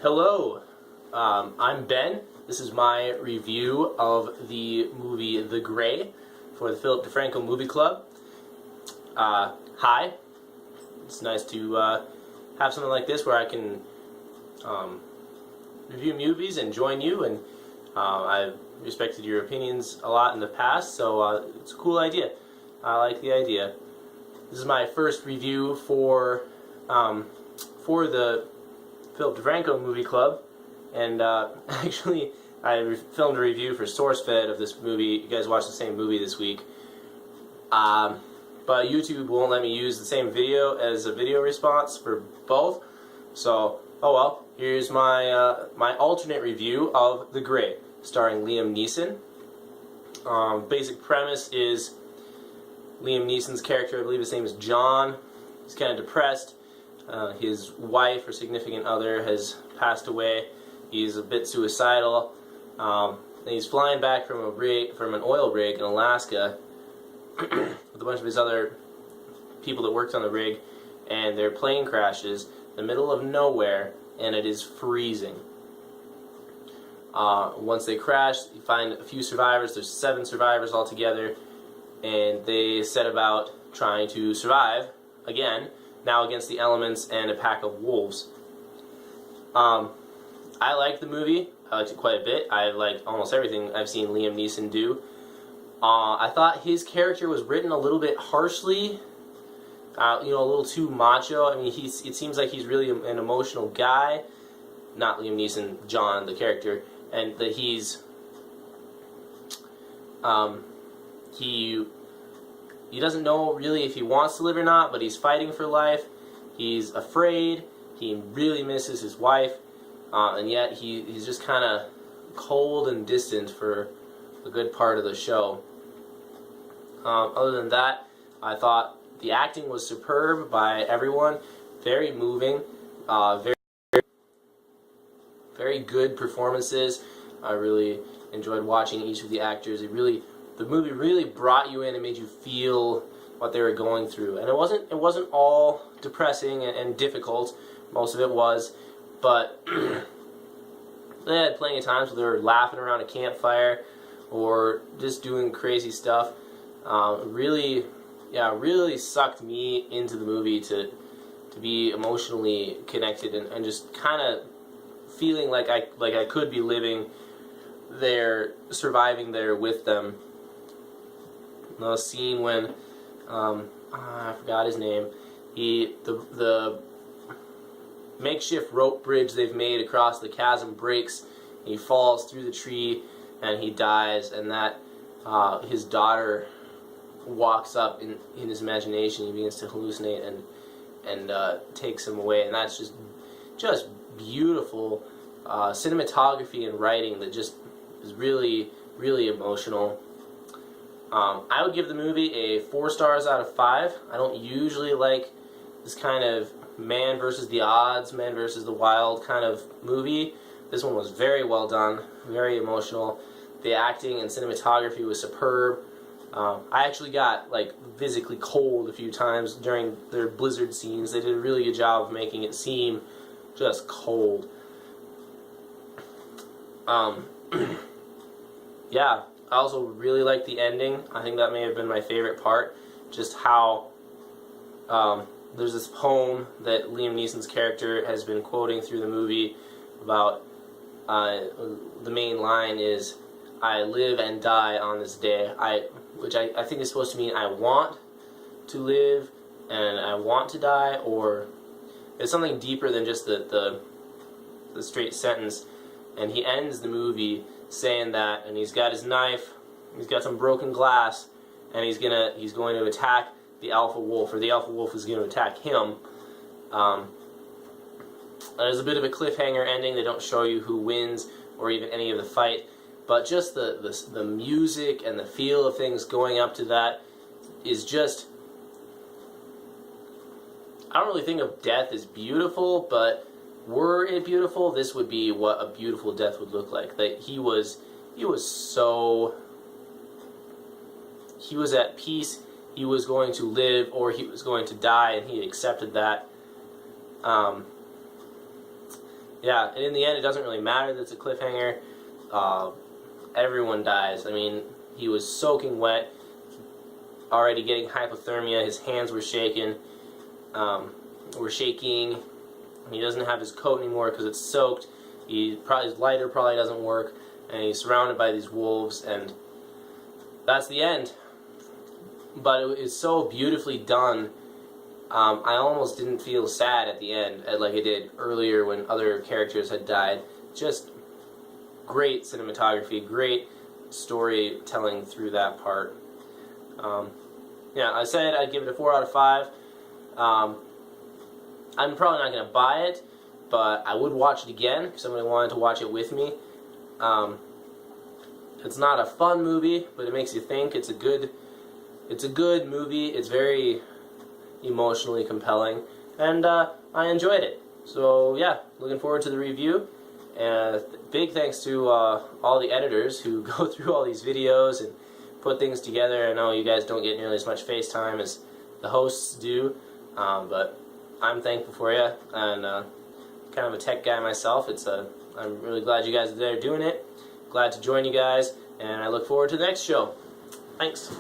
Hello, I'm Ben. This is my review of the movie The Gray for the Philip DeFranco Movie Club. Hi. It's nice to have something like this where I can review movies and join you, and I've respected your opinions a lot in the past, so it's a cool idea. I like the idea. This is my first review for the Philip DeFranco Movie Club, and actually I filmed a review for SourceFed of this movie. You guys watched the same movie this week, but YouTube won't let me use the same video as a video response for both, so oh well. Here's my my alternate review of The Gray, starring Liam Neeson. Basic premise is Liam Neeson's character, I believe his name is John, he's kind of depressed. His wife or significant other has passed away. He's a bit suicidal. And he's flying back from an oil rig in Alaska with a bunch of his other people that worked on the rig, and their plane crashes in the middle of nowhere, and it is freezing. Once they crash, you find a few survivors. There's 7 survivors altogether, and they set about trying to survive again, now against the elements and a pack of wolves. I liked the movie. I liked it quite a bit. I liked almost everything I've seen Liam Neeson do. I thought his character was written a little bit harshly, a little too macho. I mean, it seems like he's really an emotional guy. Not Liam Neeson, John, the character, and that he's he doesn't know really if he wants to live or not, but he's fighting for life. He's afraid. He really misses his wife, and yet he's just kind of cold and distant for a good part of the show. Other than that, I thought the acting was superb by everyone. Very moving. Very good performances. I really enjoyed watching each of the actors. The movie really brought you in and made you feel what they were going through. And it wasn't all depressing and difficult. Most of it was, but they had plenty of times where they were laughing around a campfire or just doing crazy stuff. Really sucked me into the movie to be emotionally connected and just kind of feeling like I could be living there, surviving there with them. The scene when I forgot his name. The makeshift rope bridge they've made across the chasm breaks. He falls through the tree and he dies. And that his daughter walks up in his imagination. He begins to hallucinate and takes him away. And that's just beautiful cinematography and writing that just is really emotional. I would give the movie a 4 stars out of 5. I don't usually like this kind of man versus the odds, man versus the wild kind of movie. This one was very well done, very emotional. The acting and cinematography was superb. I actually got physically cold a few times during their blizzard scenes. They did a really good job of making it seem just cold. Yeah. I also really liked the ending. I think that may have been my favorite part. Just how there's this poem that Liam Neeson's character has been quoting through the movie about the main line is, "I live and die on this day," which I think is supposed to mean I want to live and I want to die, or it's something deeper than just the straight sentence. And he ends the movie saying that, and he's got his knife, he's got some broken glass, and he's going to attack the alpha wolf, or the alpha wolf is going to attack him. There's a bit of a cliffhanger ending. They don't show you who wins or even any of the fight, but just the music and the feel of things going up to that is just, I don't really think of death as beautiful, but were it beautiful, this would be what a beautiful death would look like. That he was at peace. He was going to live, or he was going to die, and he accepted that. yeah, and in the end, it doesn't really matter that it's a cliffhanger. Everyone dies. I mean, he was soaking wet, already getting hypothermia. His hands were shaking. He doesn't have his coat anymore because it's soaked. His lighter probably doesn't work, and he's surrounded by these wolves, and that's the end. But it was so beautifully done. I almost didn't feel sad at the end, like I did earlier when other characters had died. Just great cinematography, great storytelling through that part. Yeah, I said I'd give it a 4 out of 5. I'm probably not going to buy it, but I would watch it again if somebody wanted to watch it with me. It's not a fun movie, but it makes you think. It's a good movie. It's very emotionally compelling, and I enjoyed it. So yeah, looking forward to the review. And big thanks to all the editors who go through all these videos and put things together. I know you guys don't get nearly as much FaceTime as the hosts do, but I'm thankful for you, and kind of a tech guy myself. I'm really glad you guys are there doing it. Glad to join you guys, and I look forward to the next show. Thanks.